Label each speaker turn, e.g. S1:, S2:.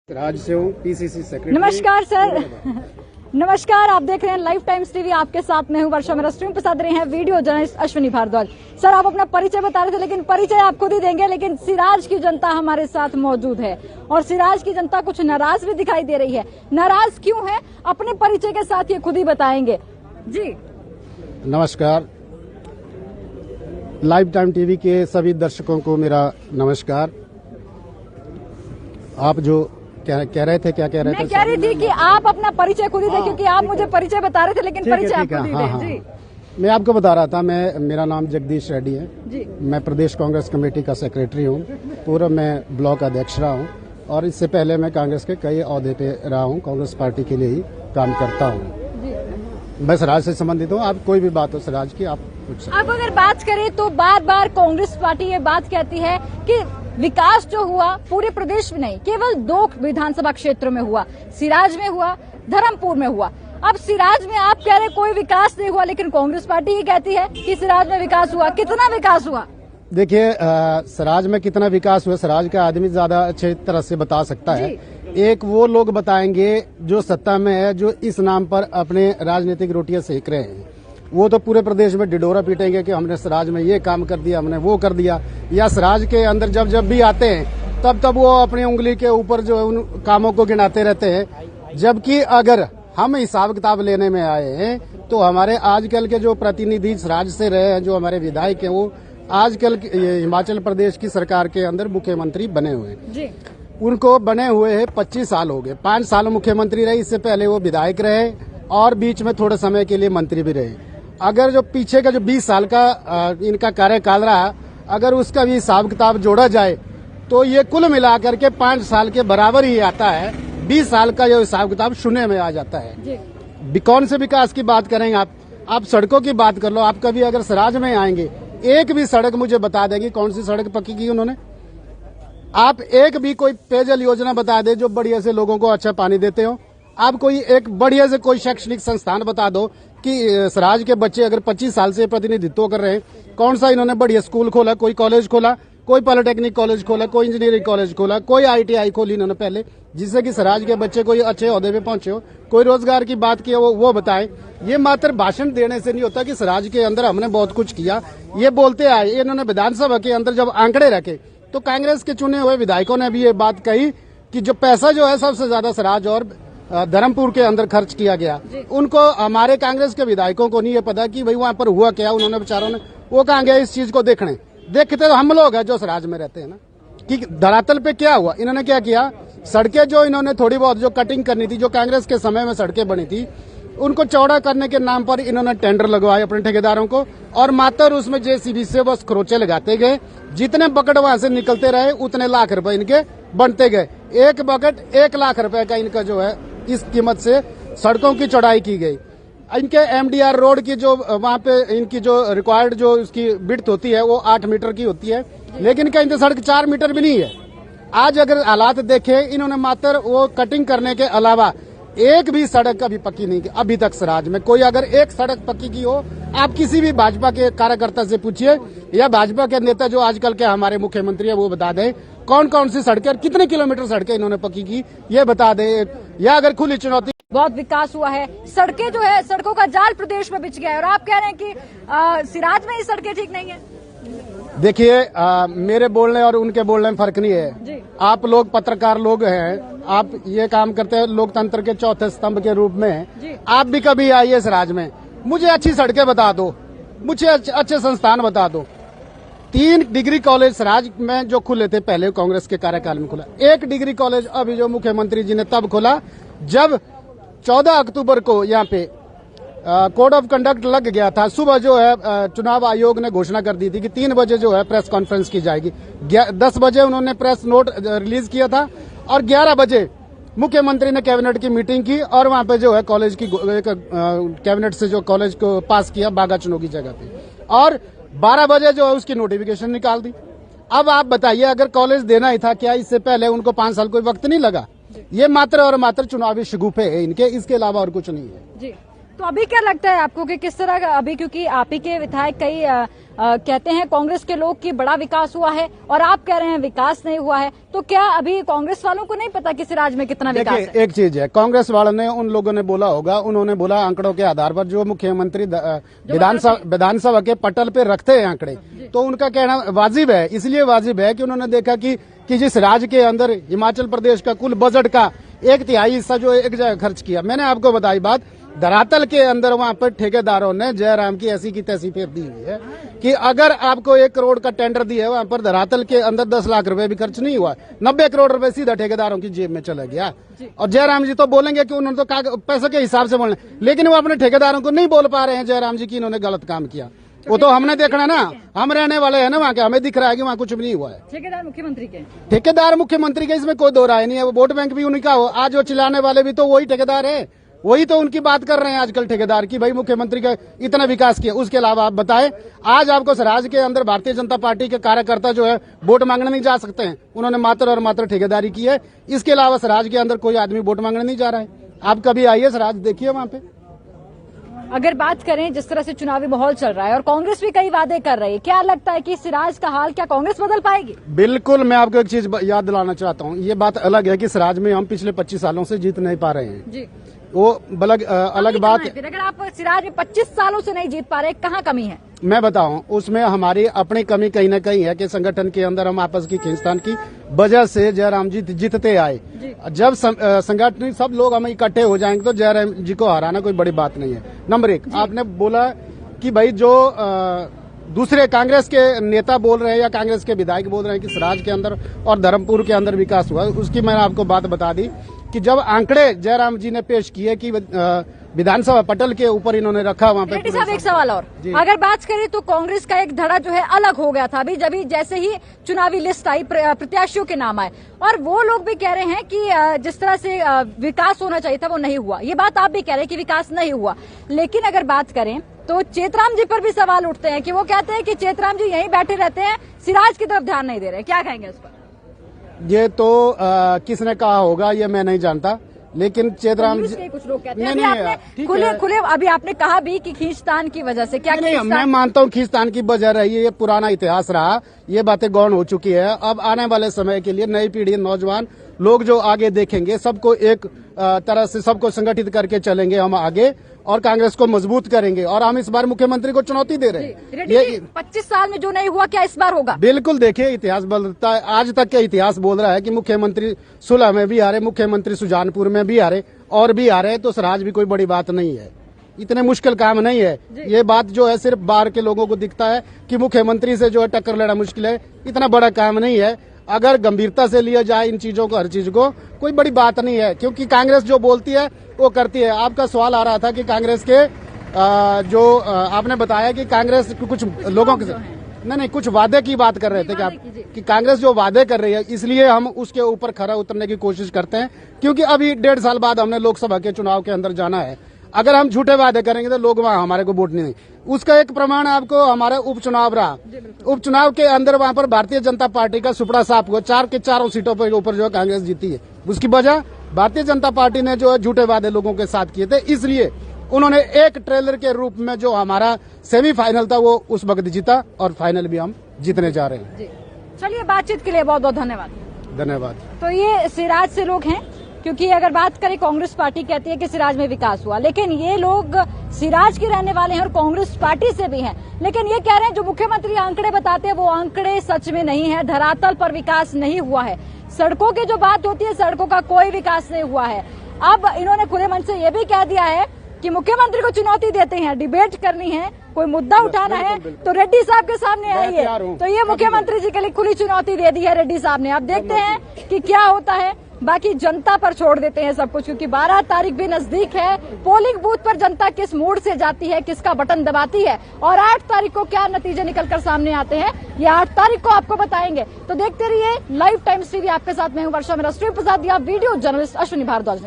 S1: राज से हूँ, PCC secretary.
S2: नमस्कार सर। नमस्कार, आप देख रहे हैं लाइव टाइम्स टीवी। आपके साथ मैं हूँ वर्षा। मेरा स्ट्रीम प्रसाद रहे हैं video journalist Ashwini Bhardwaj. Sir, आप अपना परिचय बता रहे थे, लेकिन परिचय आप खुद ही देंगे। लेकिन सिराज की जनता हमारे साथ मौजूद है और सिराज की जनता कुछ नाराज भी दिखाई दे रही है। नाराज क्यों है, अपने परिचय के साथ ये खुद ही बताएंगे। जी
S1: नमस्कार, लाइव टाइम टीवी के सभी दर्शकों को मेरा नमस्कार। आप जो कह रहे थे, क्या कह रहे थे?
S2: मैं कह रही थी कि आप अपना परिचय खुद ही दें, क्योंकि आप मुझे परिचय बता रहे थे, लेकिन परिचय आप खुद ही दें। जी,
S1: मैं आपको बता रहा था, मेरा नाम जगदीश रेड्डी है
S2: जी।
S1: मैं प्रदेश कांग्रेस कमेटी का सेक्रेटरी हूँ। पूर्व मैं ब्लॉक अध्यक्ष रहा हूँ और इससे पहले मैं कांग्रेस के कई ओहदे पे रहा हूँ। कांग्रेस पार्टी के लिए ही काम करता हूँ। मैं सिराज से संबंधित हूँ। आप कोई भी बात हो सिराज की, आप पूछ सकते हैं।
S2: अब अगर बात करें तो बार बार कांग्रेस पार्टी ये बात कहती है कि विकास जो हुआ पूरे प्रदेश में नहीं, केवल 2 विधानसभा क्षेत्रों में हुआ। सिराज में हुआ, धर्मपुर में हुआ। अब सिराज में आप कह रहे कोई विकास नहीं हुआ, लेकिन कांग्रेस पार्टी ये कहती है कि सिराज में विकास हुआ। कितना विकास हुआ?
S1: देखिए, सिराज में कितना विकास हुआ, सिराज का आदमी ज्यादा अच्छी तरह से बता सकता है। एक वो लोग बताएंगे जो सत्ता में है, जो इस नाम पर अपने राजनीतिक रोटियां सेक रहे हैं। वो तो पूरे प्रदेश में डिडोरा पीटेंगे कि हमने सिराज में ये काम कर दिया, हमने वो कर दिया। या सिराज के अंदर जब भी आते हैं तब वो अपनी उंगली के ऊपर जो है उन कामों को गिनाते रहते हैं। जबकि अगर हम हिसाब किताब लेने में आए हैं तो हमारे आजकल के जो प्रतिनिधि सिराज से रहे हैं, जो हमारे विधायक हैं, वो आजकल हिमाचल प्रदेश की सरकार के अंदर मुख्यमंत्री बने हुए हैं। उनको बने हुए है 25 साल हो गए। 5 साल मुख्यमंत्री रहे, इससे पहले वो विधायक रहे और बीच में थोड़े समय के लिए मंत्री भी रहे। अगर जो पीछे का जो 20 साल का इनका कार्यकाल रहा, अगर उसका भी हिसाब किताब जोड़ा जाए तो ये कुल मिलाकर के 5 साल के बराबर ही आता है। 20 साल का जो हिसाब किताब शून्य में आ जाता है। कौन से विकास की बात करेंगे आप सड़कों की बात कर लो। आप कभी अगर सिराज में आएंगे, एक भी सड़क मुझे बता देगी कौन सी सड़क पक्की की उन्होंने। आप एक भी कोई पेयजल योजना बता दे जो बढ़िया से लोगों को अच्छा पानी देते हो। आप कोई एक बढ़िया से कोई शैक्षणिक संस्थान बता दो कि सिराज के बच्चे अगर 25 साल से प्रतिनिधित्व कर रहे हैं, कौन सा इन्होंने बढ़िया स्कूल खोला, कोई कॉलेज खोला, कोई पॉलिटेक्निक कॉलेज खोला, कोई इंजीनियरिंग कॉलेज खोला, कोई ITI खोली इन्होंने पहले, जिससे कि सिराज के बच्चे कोई अच्छे ओहदे पे पहुंचे हो। कोई रोजगार की बात की वो बताएं। ये मात्र भाषण देने से नहीं होता कि सिराज के अंदर हमने बहुत कुछ किया। ये बोलते आए। इन्होंने विधानसभा के अंदर जब आंकड़े रखे तो कांग्रेस के चुने हुए विधायकों ने भी ये बात कही कि जो पैसा जो है सबसे ज्यादा सिराज और धर्मपुर के अंदर खर्च किया गया। उनको, हमारे कांग्रेस के विधायकों को नहीं ये पता कि भाई वहां पर हुआ क्या। उन्होंने बेचारों ने वो कहाँ गया इस चीज को देखने। देखते तो हम लोग हैं जो सिराज में रहते हैं ना, कि धरातल पे क्या हुआ। इन्होंने क्या किया, सड़कें जो इन्होंने थोड़ी बहुत जो कटिंग करनी थी, जो कांग्रेस के समय में सड़कें बनी थी, उनको चौड़ा करने के नाम पर इन्होंने टेंडर लगवाए अपने ठेकेदारों को और मात्र उसमें JCB से बस खरोचे लगाते गए। जितने बकेट वहां से निकलते रहे उतने लाख रुपए इनके बनते गए। एक बकेट 1 लाख रुपए का इनका जो है इस कीमत से सड़कों की चौड़ाई की गई। इनके MDR रोड की जो वहां पे इनकी जो रिक्वायर्ड जो उसकी विड्थ होती है वो 8 मीटर की होती है, लेकिन कहीं तो सड़क 4 मीटर भी नहीं है। आज अगर हालात देखें, इन्होंने मात्र वो कटिंग करने के अलावा एक भी सड़क कभी पक्की नहीं की अभी तक सिराज में। कोई अगर एक सड़क पक्की की हो, आप किसी भी भाजपा के कार्यकर्ता से पूछिए या भाजपा के नेता जो आजकल के हमारे मुख्यमंत्री है वो बता दें कौन कौन सी सड़कें और कितने किलोमीटर सड़कें इन्होंने पक्की की, ये बता दे। या अगर खुली चुनौती,
S2: बहुत विकास हुआ है। सड़कें जो है, सड़कों का जाल प्रदेश में बिछ गया है और आप कह रहे हैं कि सिराज में ही सड़कें ठीक नहीं है।
S1: देखिए, मेरे बोलने और उनके बोलने में फर्क नहीं है। आप लोग पत्रकार लोग हैं, आप ये काम करते हैं लोकतंत्र के चौथे स्तंभ के रूप में। आप भी कभी आइए सिराज में, मुझे अच्छी सड़कें बता दो, मुझे अच्छे संस्थान बता दो। 3 डिग्री कॉलेज सिराज में जो खुले थे पहले कांग्रेस के कार्यकाल में खुला। 1 डिग्री कॉलेज अभी जो मुख्यमंत्री जी ने तब खोला जब 14 अक्टूबर को यहाँ पे कोड ऑफ कंडक्ट लग गया था। सुबह जो है चुनाव आयोग ने घोषणा कर दी थी कि 3 बजे जो है प्रेस कॉन्फ्रेंस की जाएगी। 10 बजे उन्होंने प्रेस नोट रिलीज किया था और 11 बजे मुख्यमंत्री ने कैबिनेट की मीटिंग की और वहां पे जो है कॉलेज की कैबिनेट से जो कॉलेज को पास किया बागा चुनो की जगह पे, और 12 बजे जो है उसकी नोटिफिकेशन निकाल दी। अब आप बताइए, अगर कॉलेज देना ही था, क्या इससे पहले उनको 5 साल कोई वक्त नहीं लगा? ये मात्र और मात्र चुनावी शगुफे है इनके, इसके अलावा और कुछ नहीं है।
S2: जी, तो अभी क्या लगता है आपको कि किस तरह का अभी, क्योंकि आप ही के विधायक कई कहते हैं कांग्रेस के लोग कि बड़ा विकास हुआ है और आप कह रहे हैं विकास नहीं हुआ है, तो क्या अभी कांग्रेस वालों को नहीं पता कि सिराज में कितना विकास है?
S1: एक चीज है, कांग्रेस वालों ने, उन लोगों ने बोला होगा, उन्होंने बोला आंकड़ों के आधार पर जो मुख्यमंत्री विधानसभा के पटल पे रखते हैं आंकड़े, तो उनका कहना वाजिब है। इसलिए वाजिब है कि उन्होंने देखा कि जिस राज्य के अंदर हिमाचल प्रदेश का कुल बजट का 1/3 हिस्सा जो एक जगह खर्च किया, मैंने आपको बताई बात, धरातल के अंदर वहां पर ठेकेदारों ने जयराम की ऐसी की तैसी फेर दी हुई है कि अगर आपको 1 करोड़ का टेंडर दिया है, वहां पर धरातल के अंदर 10 लाख रुपए भी खर्च नहीं हुआ, 90 करोड़ रुपए सीधा ठेकेदारों की जेब में चला गया। और जयराम जी तो बोलेंगे कि उन्होंने तो पैसे के हिसाब से बोलने, लेकिन वो अपने ठेकेदारों को नहीं बोल पा रहे हैं जयराम जी की इन्होंने गलत काम किया। वो तो हमने देखना ना, हम रहने वाले हैं ना वहाँ के, हमें दिख रहा है कि वहाँ कुछ भी नहीं हुआ है।
S2: ठेकेदार मुख्यमंत्री के इसमें कोई दो राय नहीं है। वो वोट बैंक भी उनका हो, आज वो चिल्लाने वाले भी तो वही ठेकेदार है, वही तो उनकी बात कर रहे हैं आजकल ठेकेदार की, भाई मुख्यमंत्री का इतना विकास किया। उसके अलावा आप बताएं, आज आपको राज्य के अंदर भारतीय जनता पार्टी के कार्यकर्ता जो है वोट मांगने नहीं जा सकते हैं, उन्होंने मात्र और मात्र ठेकेदारी की है। इसके अलावा राज्य के अंदर कोई आदमी वोट मांगने नहीं जा रहा है। आप कभी आइए राज्य देखिए वहाँ पे। अगर बात करें जिस तरह से चुनावी माहौल चल रहा है और कांग्रेस भी कई वादे कर रही है, क्या लगता है कि सिराज का हाल क्या कांग्रेस बदल पाएगी?
S1: बिल्कुल, मैं आपको एक चीज याद दिलाना चाहता हूँ। ये बात अलग है कि सिराज में हम पिछले 25 सालों से जीत नहीं पा रहे हैं जी, वो अलग बात है।
S2: अगर आप सिराज में 25 सालों से नहीं जीत पा रहे, कहाँ कमी है?
S1: मैं बताऊं, उसमें हमारी अपनी कमी कहीं न कहीं है कि संगठन के अंदर हम आपस की खींचतान की वजह से जयराम जी जीतते आए। जब संगठन सब लोग हम इकट्ठे हो जाएंगे तो जयराम जी को हराना कोई बड़ी बात नहीं है। नंबर 1, आपने बोला कि भाई जो दूसरे कांग्रेस के नेता बोल रहे हैं या कांग्रेस के विधायक बोल रहे हैं कि सिराज के अंदर और धर्मपुर के अंदर विकास हुआ, उसकी मैंने आपको बात बता दी कि जब आंकड़े जयराम जी ने पेश किए कि विधानसभा पटल के ऊपर इन्होंने रखा वहाँ पे।
S2: साहब एक सवाल और, अगर बात करें तो कांग्रेस का एक धड़ा जो है अलग हो गया था अभी जब जैसे ही चुनावी लिस्ट आई, प्रत्याशियों के नाम आए, और वो लोग भी कह रहे हैं कि जिस तरह से विकास होना चाहिए था वो नहीं हुआ। ये बात आप भी कह रहे हैं कि विकास नहीं हुआ, लेकिन अगर बात करें तो चेतराम जी पर भी सवाल उठते हैं कि वो कहते हैं कि चेतराम जी यहीं बैठे रहते हैं, सिराज की तरफ ध्यान नहीं दे रहे। क्या कहेंगे इस पर?
S1: ये तो किसने कहा होगा ये मैं नहीं जानता, लेकिन चेतराम जी
S2: कुछ लोग कहते हैं। आपने खुले अभी आपने कहा भी कि खींचतान की वजह से, क्या
S1: नहीं, मैं मानता हूँ खींचतान की वजह रही है, ये पुराना इतिहास रहा, ये बातें गौण हो चुकी है। अब आने वाले समय के लिए नई पीढ़ी, नौजवान लोग जो आगे देखेंगे, सबको एक तरह से सबको संगठित करके चलेंगे हम आगे और कांग्रेस को मजबूत करेंगे। और हम इस बार मुख्यमंत्री को चुनौती दे रहे हैं।
S2: ये 25 साल में जो नहीं हुआ क्या इस बार होगा?
S1: बिल्कुल, देखिए इतिहास बदलता है। आज तक का इतिहास बोल रहा है कि मुख्यमंत्री सुलह में भी हारे, मुख्यमंत्री सुजानपुर में भी हारे और भी हारे, तो सिराज भी कोई बड़ी बात नहीं है, इतने मुश्किल काम नहीं है। ये बात जो है सिर्फ बाहर के लोगों को दिखता है कि मुख्यमंत्री से जो है टक्कर लेना मुश्किल है, इतना बड़ा काम नहीं है। अगर गंभीरता से लिया जाए इन चीजों को, हर चीज को, कोई बड़ी बात नहीं है, क्योंकि कांग्रेस जो बोलती है वो करती है। आपका सवाल आ रहा था कि कांग्रेस के आपने बताया कि कांग्रेस कुछ लोगों के नहीं कुछ वादे की बात कर रहे थे कि कांग्रेस जो वादे कर रही है, इसलिए हम उसके ऊपर खरा उतरने की कोशिश करते हैं, क्योंकि अभी 1.5 साल बाद हमने लोकसभा के चुनाव के अंदर जाना है। अगर हम झूठे वादे करेंगे तो लोग वहाँ हमारे को वोट नहीं देंगे। उसका एक प्रमाण आपको हमारा उपचुनाव रहा। उपचुनाव के अंदर वहाँ पर भारतीय जनता पार्टी का सुपड़ा साफ हुआ, 4 के 4 सीटों पर ऊपर जो है कांग्रेस जीती है। उसकी वजह भारतीय जनता पार्टी ने जो है झूठे वादे लोगों के साथ किए थे, इसलिए उन्होंने एक ट्रेलर के रूप में जो हमारा सेमीफाइनल था वो उस वक्त जीता और फाइनल भी हम जीतने जा रहे हैं।
S2: चलिए, बातचीत के लिए बहुत बहुत
S1: धन्यवाद।
S2: तो ये सिराज से लोग हैं, क्योंकि अगर बात करें कांग्रेस पार्टी कहती है कि सिराज में विकास हुआ, लेकिन ये लोग सिराज के रहने वाले हैं और कांग्रेस पार्टी से भी हैं, लेकिन ये कह रहे हैं जो मुख्यमंत्री आंकड़े बताते हैं वो आंकड़े सच में नहीं है, धरातल पर विकास नहीं हुआ है। सड़कों की जो बात होती है, सड़कों का कोई विकास नहीं हुआ है। अब इन्होंने खुले मन से ये भी कह दिया है कि मुख्यमंत्री को चुनौती देते हैं, डिबेट करनी है, कोई मुद्दा उठाना है तो रेड्डी साहब के सामने आइए। तो ये मुख्यमंत्री जी के लिए खुली चुनौती दे दी है रेड्डी साहब ने। अब देखते हैं कि क्या होता है, बाकी जनता पर छोड़ देते हैं सब कुछ, क्योंकि 12 तारीख भी नजदीक है। पोलिंग बूथ पर जनता किस मूड से जाती है, किसका बटन दबाती है, और 8 तारीख को क्या नतीजे निकलकर सामने आते हैं, ये 8 तारीख को आपको बताएंगे। तो देखते रहिए लाइव टाइम्स टीवी, आपके साथ मैं हूं वर्षा, मेरा स्ट्रीम प्रसाद, वीडियो जर्नलिस्ट अश्विनी भारद्वाज।